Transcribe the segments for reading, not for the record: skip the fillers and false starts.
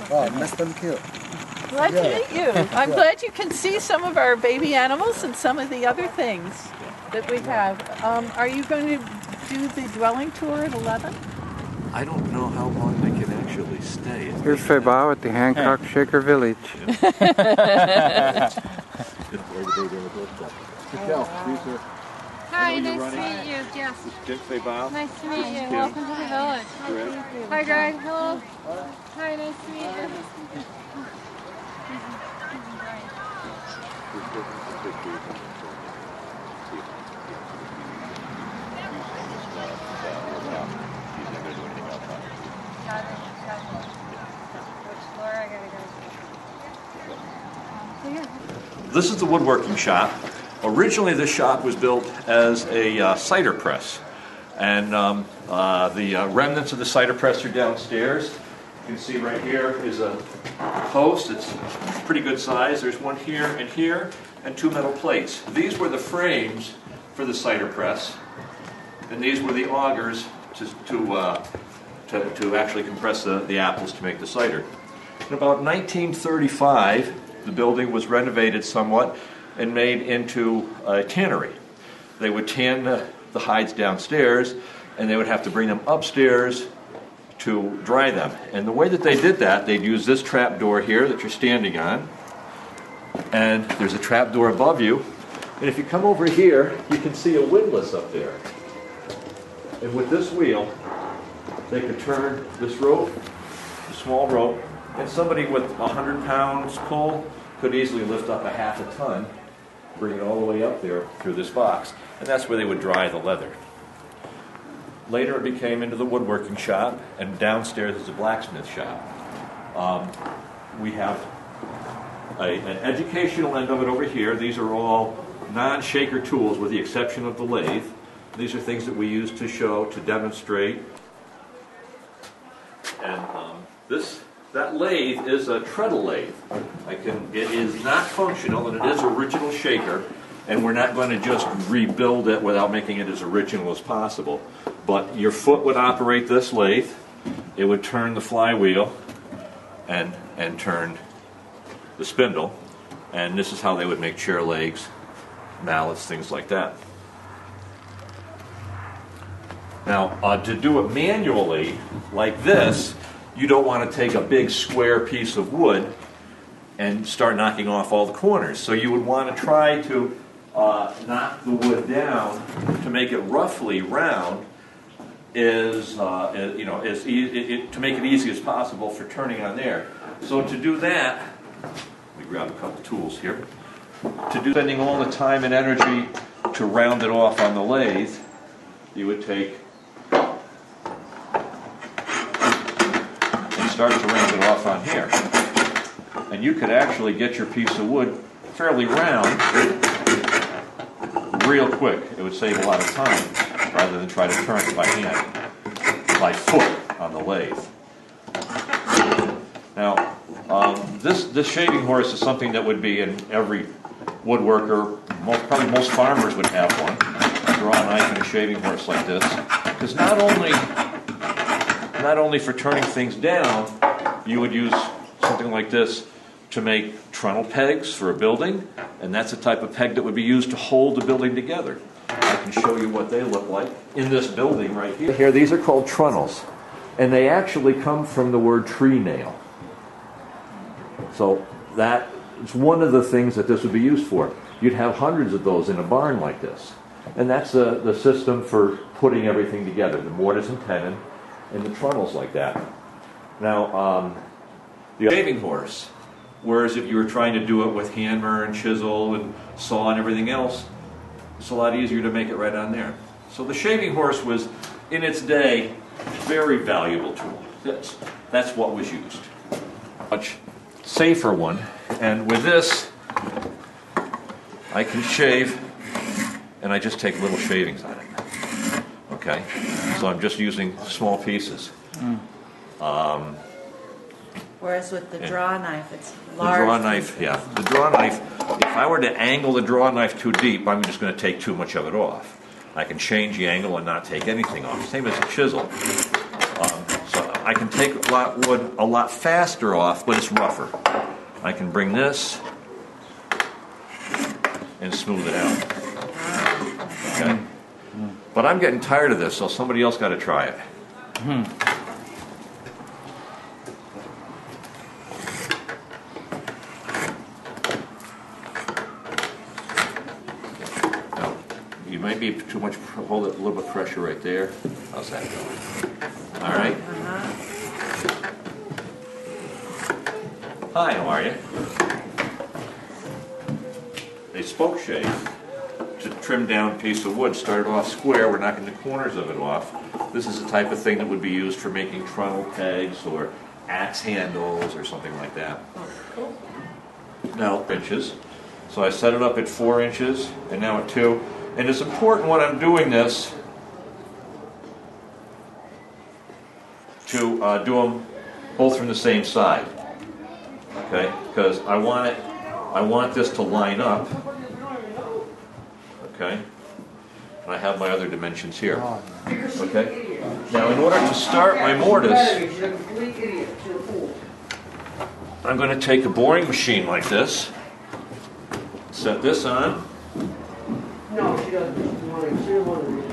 Oh, nice to meet you. Glad to meet you. I'm glad you can see some of our baby animals and some of the other things that we have. Are you going to do the dwelling tour at 11? I don't know how long they can actually stay. Here's Febao at the Hancock Shaker Village. Hi, nice to meet you. Yes. Jim Febao. Nice to meet you. Welcome to the village. Hi, Greg. Hello. Hi, nice to meet you. This is the woodworking shop. Originally, this shop was built as a cider press, and the remnants of the cider press are downstairs. You can see right here is a post. It's pretty good size. There's one here, and two metal plates. These were the frames for the cider press, and these were the augers to actually compress the apples to make the cider. In about 1935, the building was renovated somewhat and made into a tannery. They would tan the hides downstairs, and they would have to bring them upstairs to dry them. And the way that they did that, they'd use this trap door here that you're standing on, and there's a trap door above you. And if you come over here, you can see a windlass up there. And with this wheel, they could turn this rope, a small rope, and somebody with 100 pounds pull could easily lift up a half a ton, bring it all the way up there through this box. And that's where they would dry the leather. Later it became into the woodworking shop, and downstairs is a blacksmith shop. We have an educational end of it over here. These are all non-shaker tools with the exception of the lathe. These are things that we use to show, to demonstrate. And that lathe is a treadle lathe. It is not functional, and it is original shaker, and we're not going to just rebuild it without making it as original as possible. But your foot would operate this lathe. It would turn the flywheel and turn the spindle, and this is how they would make chair legs, mallets, things like that. Now, to do it manually, like this, you don't want to take a big square piece of wood and start knocking off all the corners. So you would want to try to knock the wood down to make it roughly round, to make it easy as possible for turning on there. So to do that, let me grab a couple tools here. To do spending all the time and energy to round it off on the lathe, you would take start to round it off on here. And you could actually get your piece of wood fairly round real quick. It would save a lot of time rather than try to turn it by hand, by foot on the lathe. Now, this shaving horse is something that would be in every woodworker. Probably most farmers would have one. A draw knife and a shaving horse like this. Because not only for turning things down, you would use something like this to make trunnel pegs for a building, and that's the type of peg that would be used to hold the building together. I can show you what they look like in this building right here. Here, these are called trunnels, and they actually come from the word tree nail. So that is one of the things that this would be used for. You'd have hundreds of those in a barn like this, and that's the system for putting everything together, the mortise and tenon, and the trunnels like that. Now, the shaving horse, whereas if you were trying to do it with hammer and chisel and saw and everything else, it's a lot easier to make it right on there. So the shaving horse was, in its day, a very valuable tool. That's what was used. Much safer one, and with this, I can shave, and I just take little shavings on it. Okay, so I'm just using small pieces. Whereas with the draw knife, it's large. The draw knife, yeah. The draw knife, if I were to angle the draw knife too deep, I'm just going to take too much of it off. I can change the angle and not take anything off. Same as a chisel. So I can take wood a lot faster off, but it's rougher. I can bring this and smooth it out. Okay? But I'm getting tired of this, so somebody else got to try it. Now, you might be too much, hold it a little bit of pressure right there. How's that going? All right. Hi, how are you? A spoke shave to trim down a piece of wood. Started off square, we're knocking the corners of it off. This is the type of thing that would be used for making trunnel pegs or axe handles or something like that. Now, inches. So I set it up at 4 inches and now at 2. And it's important when I'm doing this to do them both from the same side. Okay, because I want this to line up. Okay, and I have my other dimensions here. Okay, now in order to start my mortise, I'm going to take a boring machine like this, set this on. No, she doesn't. She doesn't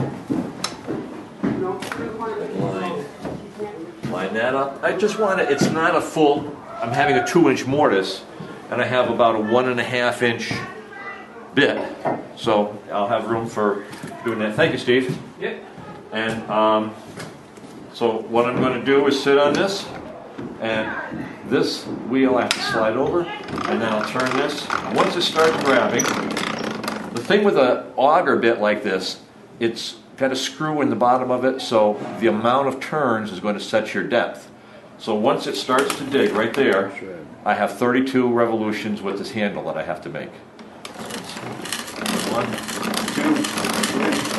Line that up. I just want it, it's not a full, I'm having a 2-inch mortise, and I have about a 1.5 inch bit. So I'll have room for doing that. Thank you, Steve. Yeah. And so what I'm going to do is sit on this, and this wheel I have to slide over, and then I'll turn this. Once it starts grabbing, the thing with an auger bit like this, it's got a screw in the bottom of it, so the amount of turns is going to set your depth. So once it starts to dig right there, I have 32 revolutions with this handle that I have to make. 1, 2, 3.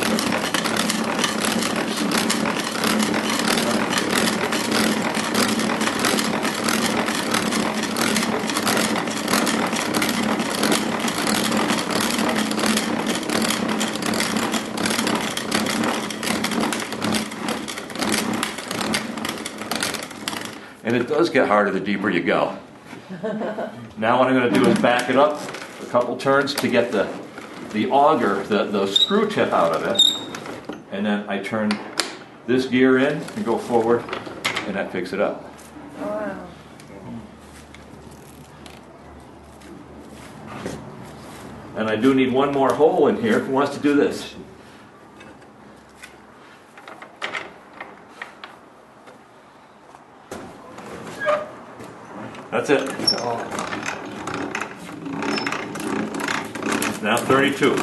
And it does get harder the deeper you go. Now what I'm going to do is back it up a couple turns to get the auger, the screw tip out of it. And then I turn this gear in and go forward, and that picks it up. Wow. And I do need one more hole in here. Who wants to do this? That's it. Now 32.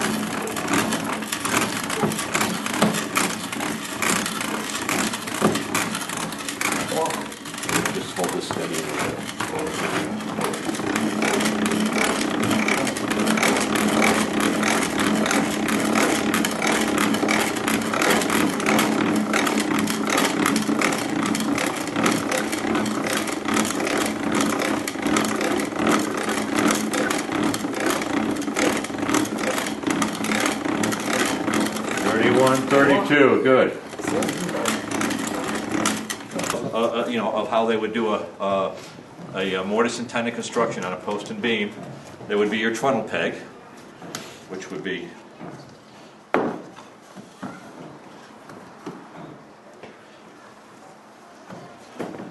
Just hold this steady. Good. You know, of how they would do a mortise and tenon construction on a post and beam. There would be your trunnel peg, which would be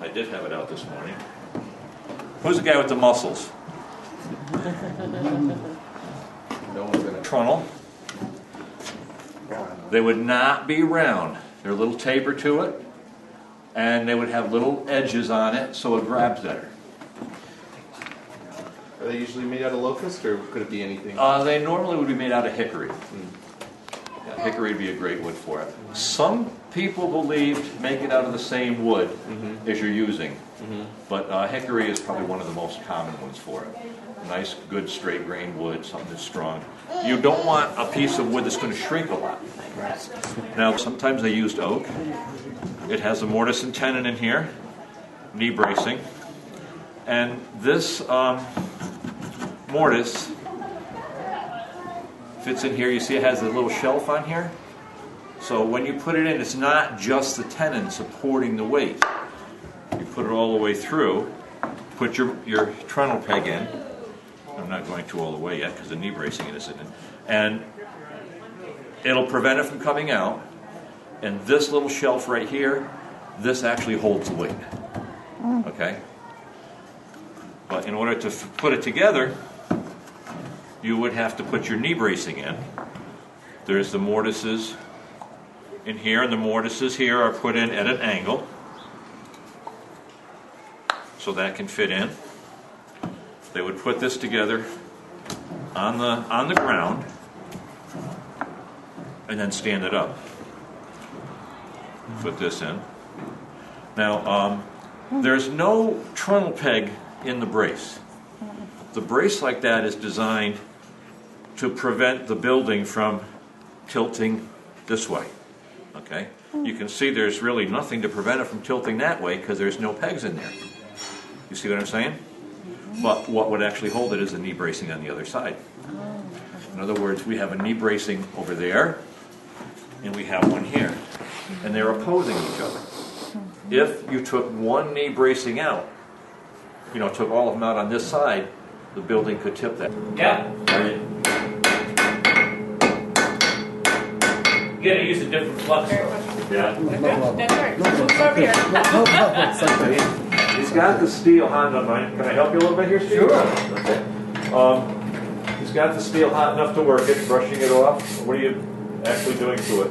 I did have it out this morning. Who's the guy with the muscles? Trunnel. They would not be round. There's a little taper to it, and they would have little edges on it, so it grabs better. Are they usually made out of locust, or could it be anything? They normally would be made out of hickory. Yeah, hickory would be a great wood for it. Some people believe make it out of the same wood as you're using, but hickory is probably one of the most common ones for it. Nice, good, straight grain wood, something that's strong. You don't want a piece of wood that's going to shrink a lot. Now, sometimes they used oak. It has a mortise and tenon in here, knee bracing. And this mortise fits in here. You see it has a little shelf on here. So when you put it in, it's not just the tenon supporting the weight. put it all the way through, put your trundle peg in. I'm not going to all the way yet because the knee bracing isn't in. And it'll prevent it from coming out. And this little shelf right here, this actually holds the weight. Okay? But in order to put it together, you would have to put your knee bracing in. There's the mortises in here, and the mortises here are put in at an angle. So that can fit in. They would put this together on the ground and then stand it up. Put this in. Now, there's no trundle peg in the brace. The brace like that is designed to prevent the building from tilting this way. Okay? You can see there's really nothing to prevent it from tilting that way because there's no pegs in there. You see what I'm saying? But what would actually hold it is the knee bracing on the other side. In other words, we have a knee bracing over there, and we have one here. And they're opposing each other. If you took one knee bracing out, took all of them out on this side, the building could tip that. Yeah. You gotta use a different flux though. Yeah. Over here. He's got the steel hot enough. Can I help you a little bit here, Steve? Sure. Okay. He's got the steel hot enough to work it, brushing it off. What are you actually doing to it?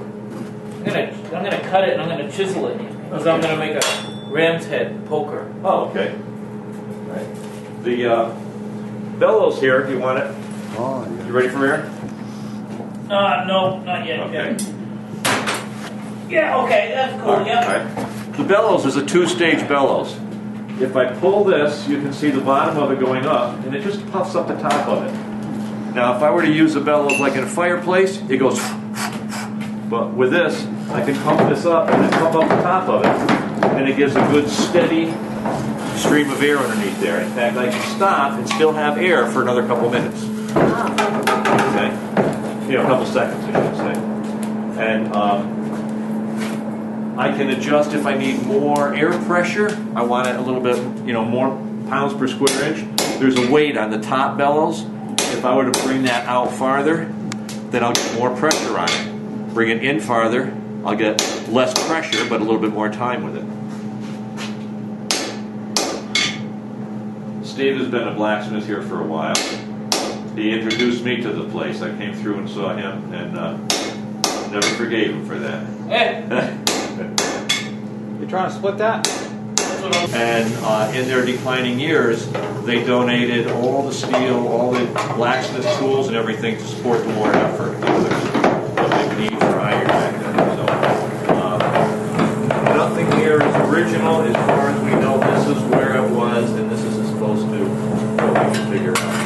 I'm gonna cut it and I'm gonna chisel it because I'm gonna make a ram's head poker. Oh, okay. Right. The bellows here, do you want it? Oh, You ready for air? No, not yet. Okay. Yeah, okay, that's cool, All right. The bellows is a two-stage bellows. If I pull this, you can see the bottom of it going up, and it just puffs up the top of it. Now, if I were to use the bellows like in a fireplace, it goes. But with this, I can pump this up and then pump up the top of it, and it gives a good steady stream of air underneath there. In fact, I can stop and still have air for another couple minutes. Okay? A couple seconds, I should say. And I can adjust if I need more air pressure. I want it a little bit, more pounds per square inch. There's a weight on the top bellows. If I were to bring that out farther, then I'll get more pressure on it. Bring it in farther, I'll get less pressure, but a little bit more time with it. Steve has been a blacksmith here for a while. He introduced me to the place. I came through and saw him, and never forgave him for that. Hey. You trying to split that? And in their declining years, they donated all the steel, all the blacksmith tools and everything to support the war effort. A big need for iron back then. So nothing here is original as far as we know. This is where it was, and this is as close to what we can figure out.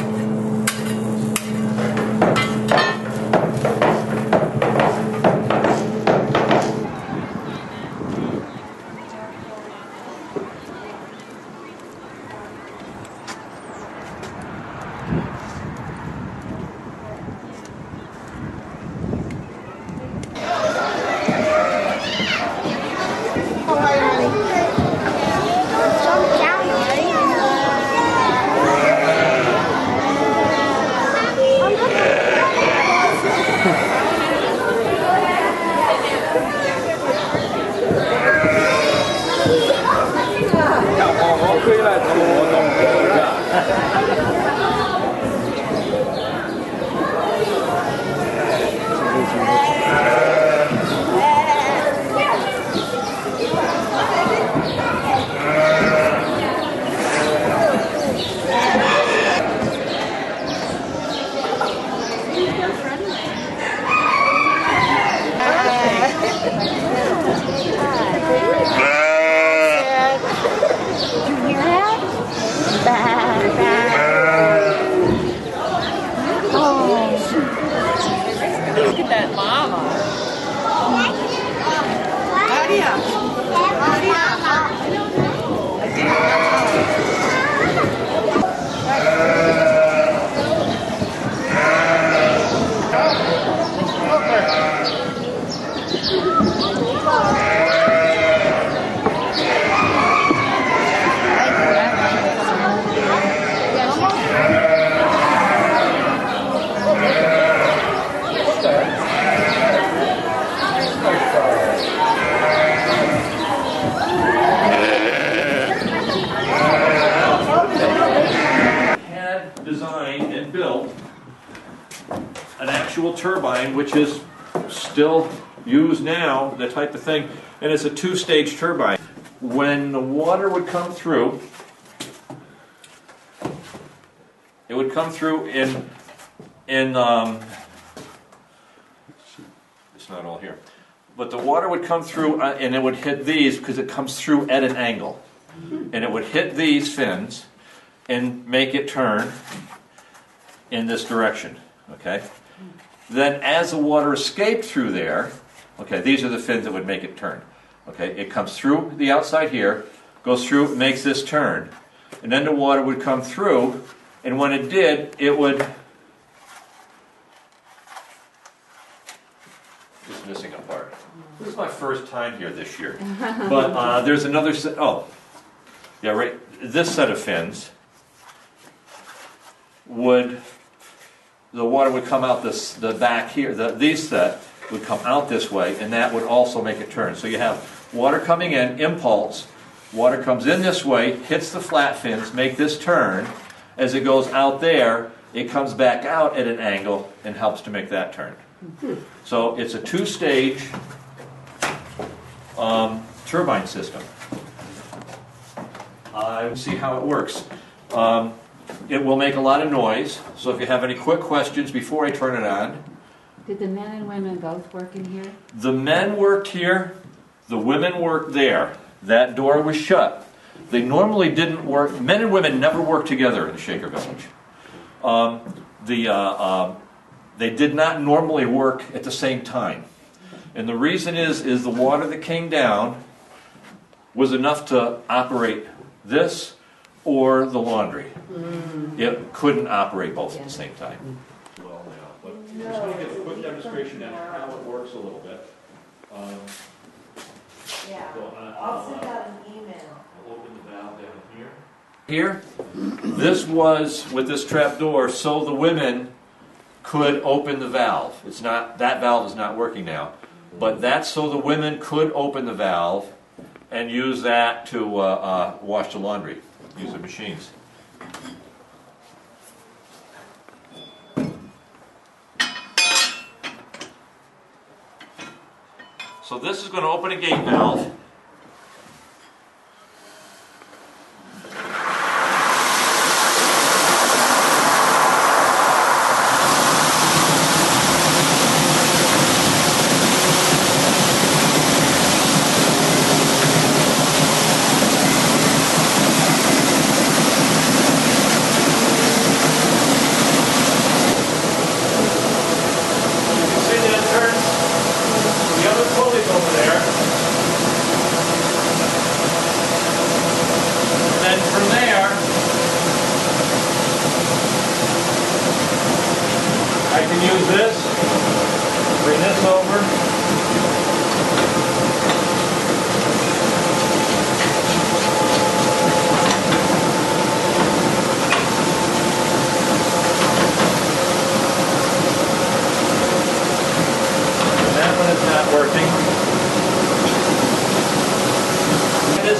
old turbine, which is still used now, the type of thing, and it's a two-stage turbine. When the water would come through, it would come through in it's not all here, but the water would come through and it would hit these because it comes through at an angle, and it would hit these fins and make it turn in this direction. Okay. Then as the water escaped through there, okay, these are the fins that would make it turn. Okay, it comes through the outside here, goes through, makes this turn, and then the water would come through, and when it did, it would. Just missing a part. This is my first time here this year, but there's another set. Oh, yeah, right. This set of fins would. The water would come out the back here. These set would come out this way, and that would also make it turn. So you have water coming in, impulse. Water comes in this way, hits the flat fins, make this turn. As it goes out there, it comes back out at an angle and helps to make that turn. So it's a two-stage turbine system. Let's see how it works. It will make a lot of noise, so if you have any quick questions before I turn it on. Did the men and women both work in here? The men worked here, the women worked there. That door was shut. They normally didn't work, men and women never worked together in the Shaker Village. They did not normally work at the same time. And the reason is the water that came down was enough to operate this or the laundry. It couldn't operate both at the same time. Well, now, but I'm just going to give a quick demonstration on how it works a little bit. I'll send out an email. I'll open the valve down here. Here, this was with this trap door, so the women could open the valve. It's not, that valve is not working now, but that's so the women could open the valve and use that to wash the laundry. Use the machines. So this is going to open a gate valve.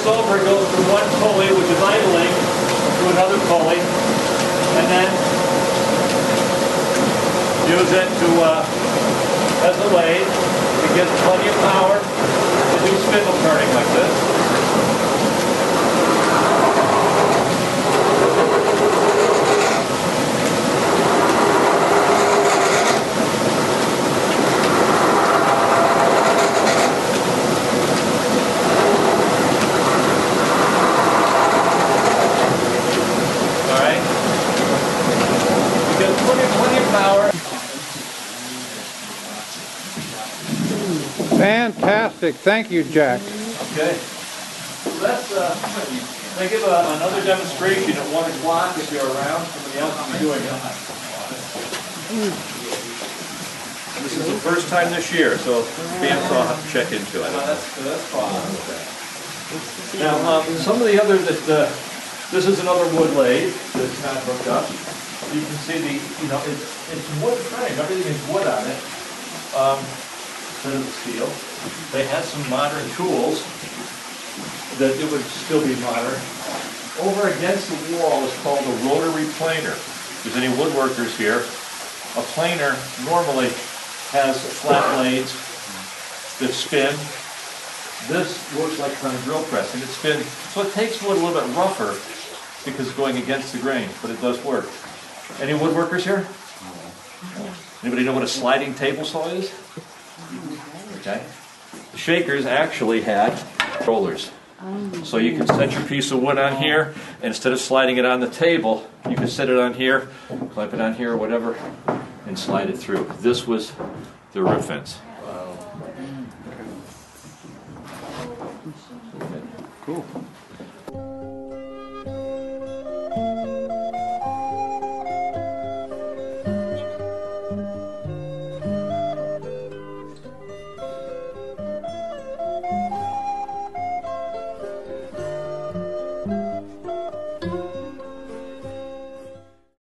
Over goes from one pulley, which is idling, to another pulley, and then use it to as a lathe. It gives plenty of power to do spindle turning like this. Fantastic. Thank you, Jack. Okay. So that's, they give another demonstration at 1 o'clock if you're around. Somebody else will be doing it. This is the first time this year, so fans will have to check into it. That's fun. Now, some of the other, this is another wood lathe that's not hooked up. You can see it's wood frame. Everything is wood on it. Instead of steel. They had some modern tools that it would still be modern. Over against the wall is called a rotary planer. If there's any woodworkers here, a planer normally has flat blades that spin. This works like kind of drill press, and it spins. So it takes wood a little bit rougher because it's going against the grain, but it does work. Any woodworkers here? Anybody know what a sliding table saw is? Okay. The Shakers actually had rollers. So you can set your piece of wood on here, and instead of sliding it on the table, you can set it on here, clamp it on here or whatever, and slide it through. This was the roof fence. Cool.